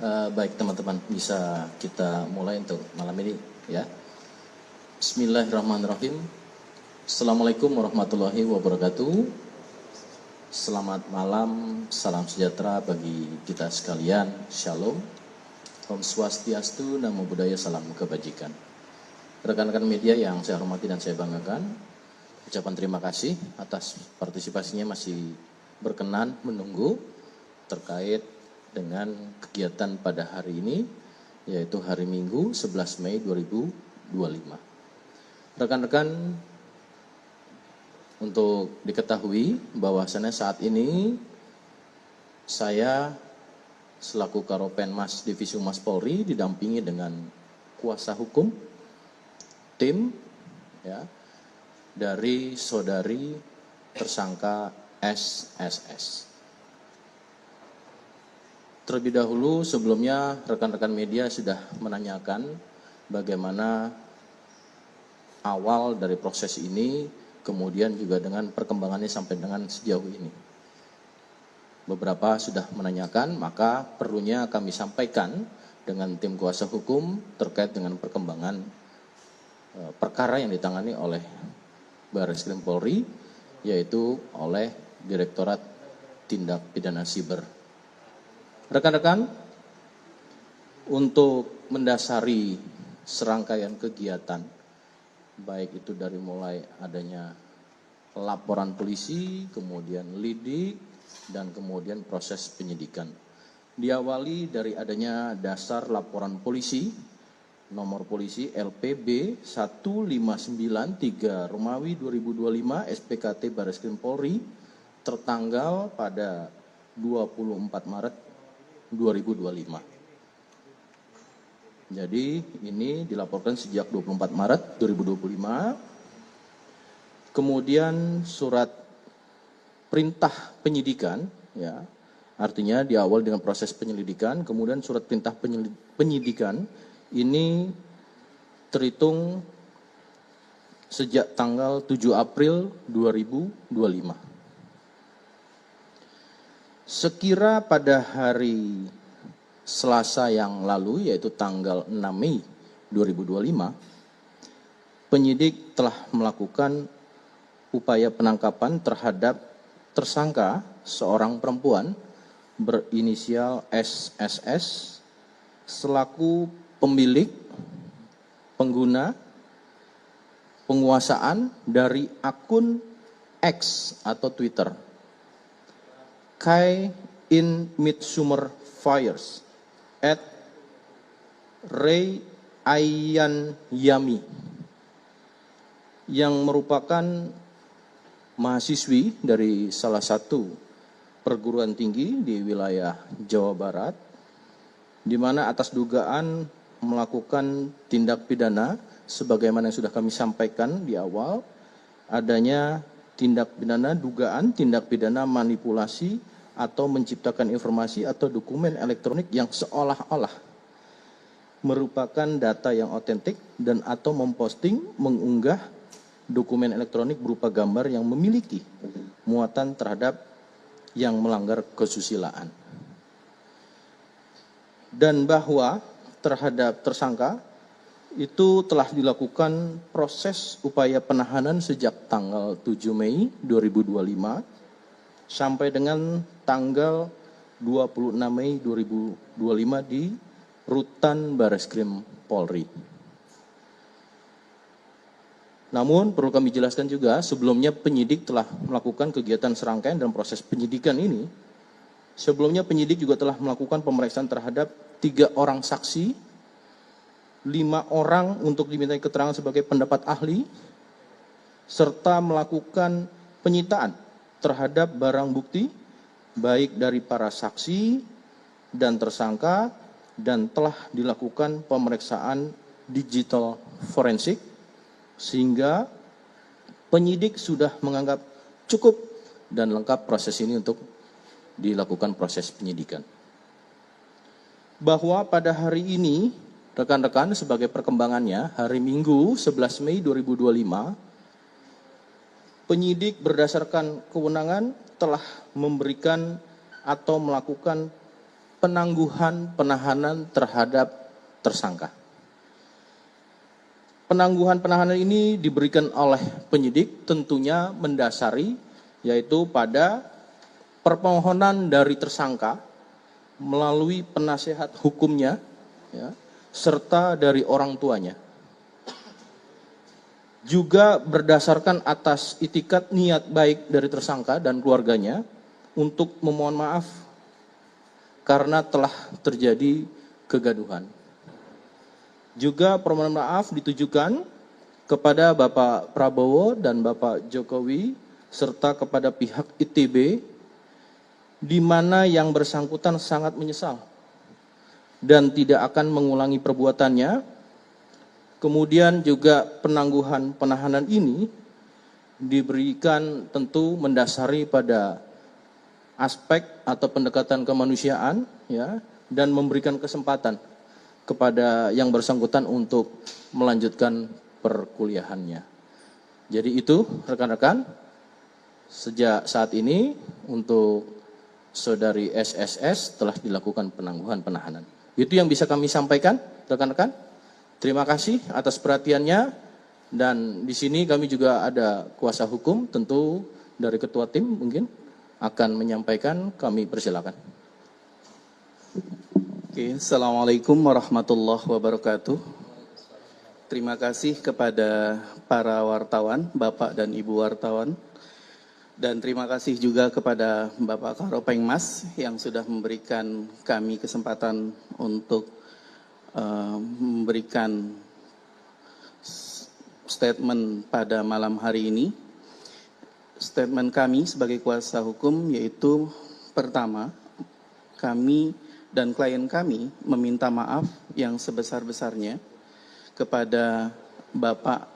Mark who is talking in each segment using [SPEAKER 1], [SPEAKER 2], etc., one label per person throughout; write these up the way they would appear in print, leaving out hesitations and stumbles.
[SPEAKER 1] Baik teman-teman, bisa kita mulai untuk malam ini ya. Bismillahirrahmanirrahim. Assalamualaikum warahmatullahi wabarakatuh. Selamat malam, salam sejahtera bagi kita sekalian. Shalom. Om Swastiastu, Namo Buddhaya, salam kebajikan. Rekan-rekan media yang saya hormati dan saya banggakan, ucapan terima kasih atas partisipasinya masih berkenan menunggu terkait dengan kegiatan pada hari ini, yaitu hari Minggu 11 Mei 2025. Rekan-rekan, untuk diketahui bahwasannya saat ini saya selaku Karopenmas Divisi Humas Polri didampingi dengan kuasa hukum tim ya dari saudari tersangka SSS. Terlebih dahulu sebelumnya rekan-rekan media sudah menanyakan bagaimana awal dari proses ini, kemudian juga dengan perkembangannya sampai dengan sejauh ini. Beberapa sudah menanyakan, maka perlunya kami sampaikan dengan tim kuasa hukum terkait dengan perkembangan perkara yang ditangani oleh Barreskrim Polri, yaitu oleh Direktorat Tindak Pidana Siber. Rekan-rekan, untuk mendasari serangkaian kegiatan, baik itu dari mulai adanya laporan polisi, kemudian lidik, dan kemudian proses penyidikan. Diawali dari adanya dasar laporan polisi, nomor polisi LPB 1593 Romawi 2025 SPKT Barreskrim Polri, tertanggal pada 24 Maret 2025. Jadi ini dilaporkan sejak 24 Maret 2025. Kemudian surat perintah penyidikan, ya, artinya di awal dengan proses penyelidikan, kemudian surat perintah penyidikan ini terhitung sejak tanggal 7 April 2025. Sekira pada hari Selasa yang lalu, yaitu tanggal 6 Mei 2025, penyidik telah melakukan upaya penangkapan terhadap tersangka seorang perempuan berinisial SSS selaku pemilik, pengguna, penguasaan dari akun X atau Twitter Kai in Midsummer Fires at Ray Ayan Yami, yang merupakan mahasiswi dari salah satu perguruan tinggi di wilayah Jawa Barat, di mana atas dugaan melakukan tindak pidana sebagaimana yang sudah kami sampaikan di awal, adanya tindak pidana dugaan tindak pidana manipulasi atau menciptakan informasi atau dokumen elektronik yang seolah-olah merupakan data yang otentik dan atau memposting, mengunggah dokumen elektronik berupa gambar yang memiliki muatan terhadap yang melanggar kesusilaan. Dan bahwa terhadap tersangka itu telah dilakukan proses upaya penahanan sejak tanggal 7 Mei 2025 sampai dengan tanggal 26 Mei 2025 di Rutan Barreskrim Polri. Namun perlu kami jelaskan juga, sebelumnya penyidik telah melakukan kegiatan serangkaian dan proses penyidikan ini. Sebelumnya penyidik juga telah melakukan pemeriksaan terhadap 3 orang saksi, 5 orang untuk dimintai keterangan sebagai pendapat ahli, serta melakukan penyitaan terhadap barang bukti, baik dari para saksi dan tersangka, dan telah dilakukan pemeriksaan digital forensik, sehingga penyidik sudah menganggap cukup dan lengkap proses ini untuk dilakukan proses penyidikan. Bahwa pada hari ini, rekan-rekan, sebagai perkembangannya, hari Minggu 11 Mei 2025, penyidik berdasarkan kewenangan telah memberikan atau melakukan penangguhan penahanan terhadap tersangka. Penangguhan penahanan ini diberikan oleh penyidik tentunya mendasari yaitu pada permohonan dari tersangka melalui penasehat hukumnya ya, serta dari orang tuanya. Juga berdasarkan atas itikat niat baik dari tersangka dan keluarganya untuk memohon maaf karena telah terjadi kegaduhan. Juga permohonan maaf ditujukan kepada Bapak Prabowo dan Bapak Jokowi serta kepada pihak ITB di mana yang bersangkutan sangat menyesal dan tidak akan mengulangi perbuatannya. Kemudian juga penangguhan penahanan ini diberikan tentu mendasari pada aspek atau pendekatan kemanusiaan ya, dan memberikan kesempatan kepada yang bersangkutan untuk melanjutkan perkuliahannya. Jadi itu rekan-rekan, sejak saat ini untuk saudari SSS telah dilakukan penangguhan penahanan. Itu yang bisa kami sampaikan rekan-rekan. Terima kasih atas perhatiannya, dan di sini kami juga ada kuasa hukum tentu dari ketua tim mungkin akan menyampaikan, kami persilakan.
[SPEAKER 2] Oke, Assalamualaikum warahmatullahi wabarakatuh. Terima kasih kepada para wartawan, Bapak dan Ibu wartawan. Dan terima kasih juga kepada Bapak Karopengmas yang sudah memberikan kami kesempatan untuk memberikan statement pada malam hari ini. Statement kami sebagai kuasa hukum yaitu pertama, kami dan klien kami meminta maaf yang sebesar-besarnya kepada Bapak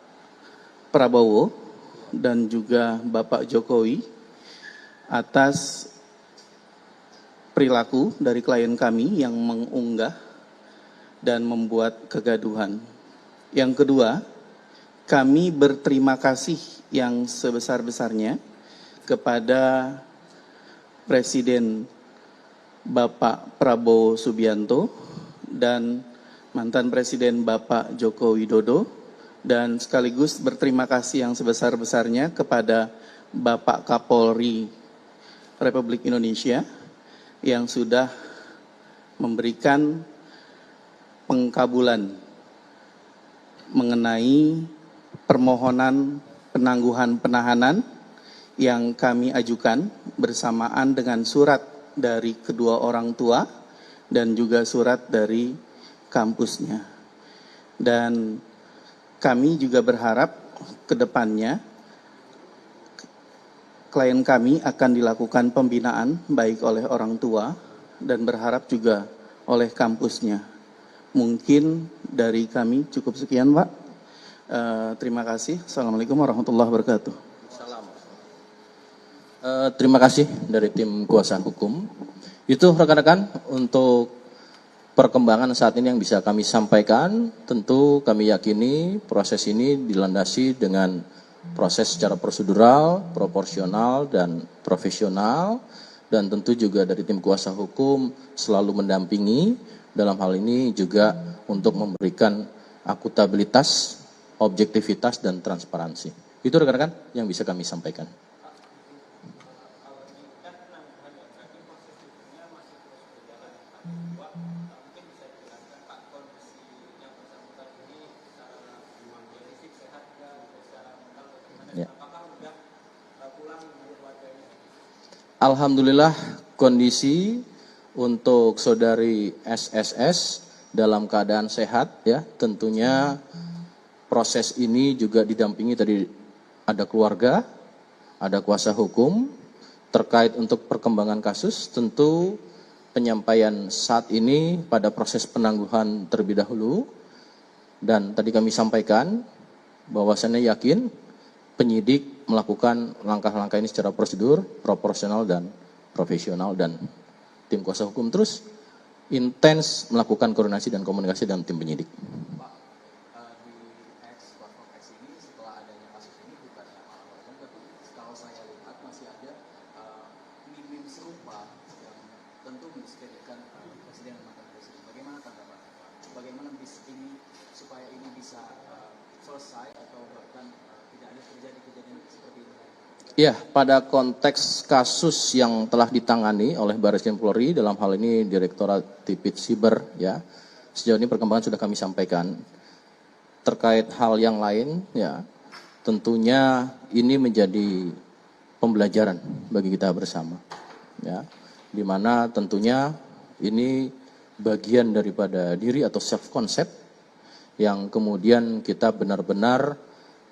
[SPEAKER 2] Prabowo dan juga Bapak Jokowi atas perilaku dari klien kami yang mengunggah dan membuat kegaduhan. Yang kedua, kami berterima kasih yang sebesar-besarnya kepada Presiden Bapak Prabowo Subianto dan mantan Presiden Bapak Joko Widodo, dan sekaligus berterima kasih yang sebesar-besarnya kepada Bapak Kapolri Republik Indonesia yang sudah memberikan pengkabulan mengenai permohonan penangguhan penahanan yang kami ajukan bersamaan dengan surat dari kedua orang tua dan juga surat dari kampusnya. Dan kami juga berharap ke depannya klien kami akan dilakukan pembinaan baik oleh orang tua dan berharap juga oleh kampusnya. Mungkin dari kami cukup sekian, Pak. Terima kasih. Assalamualaikum warahmatullahi wabarakatuh.
[SPEAKER 1] Terima kasih dari tim kuasa hukum. Itu rekan-rekan untuk perkembangan saat ini yang bisa kami sampaikan. Tentu kami yakini proses ini dilandasi dengan proses secara prosedural, proporsional, dan profesional. Dan tentu juga dari tim kuasa hukum selalu mendampingi dalam hal ini juga untuk memberikan akuntabilitas, objektivitas, dan transparansi. Itu rekan-rekan yang bisa kami sampaikan. Ya. Alhamdulillah kondisi untuk saudari SSS dalam keadaan sehat ya. Tentunya proses ini juga didampingi tadi ada keluarga, ada kuasa hukum terkait untuk perkembangan kasus. Tentu penyampaian saat ini pada proses penangguhan terlebih dahulu, dan tadi kami sampaikan bahwasannya yakin penyidik melakukan langkah-langkah ini secara prosedur, proporsional, dan profesional, dan tim kuasa hukum terus intens melakukan koordinasi dan komunikasi dengan tim penyidik.
[SPEAKER 3] Pak, di X ini setelah adanya kasus ini bukan tapi kalau saya lihat masih ada meme serupa yang tentu mendiskreditkan presiden dan mantan presiden. Bagaimana tanggapan? Bagaimana ini supaya ini bisa selesai atau bahkan tidak ada terjadi kejadian seperti ini?
[SPEAKER 1] Ya, pada konteks kasus yang telah ditangani oleh Barreskrim Polri, dalam hal ini Direktorat Tipit Siber, ya, sejauh ini perkembangan sudah kami sampaikan. Terkait hal yang lain, ya, tentunya ini menjadi pembelajaran bagi kita bersama, ya, di mana tentunya ini bagian daripada diri atau self concept yang kemudian kita benar-benar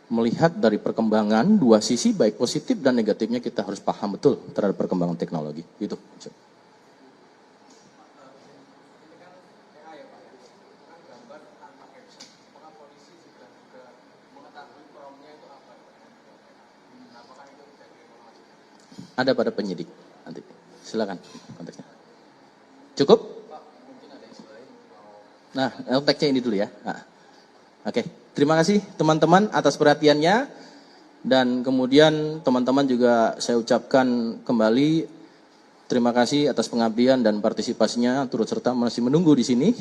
[SPEAKER 1] melihat dari perkembangan dua sisi, baik positif dan negatifnya, kita harus paham betul terhadap perkembangan teknologi. Itu. Ada pada penyidik nanti. Silakan konteksnya. Cukup? Nah, konteksnya ini dulu ya. Nah. Oke, terima kasih teman-teman atas perhatiannya, dan kemudian teman-teman juga saya ucapkan kembali terima kasih atas pengabdian dan partisipasinya, turut serta masih menunggu di sini,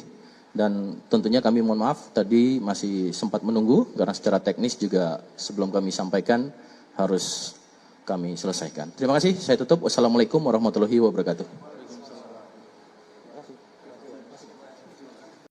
[SPEAKER 1] dan tentunya kami mohon maaf tadi masih sempat menunggu karena secara teknis juga sebelum kami sampaikan harus kami selesaikan. Terima kasih, saya tutup. Wassalamualaikum warahmatullahi wabarakatuh.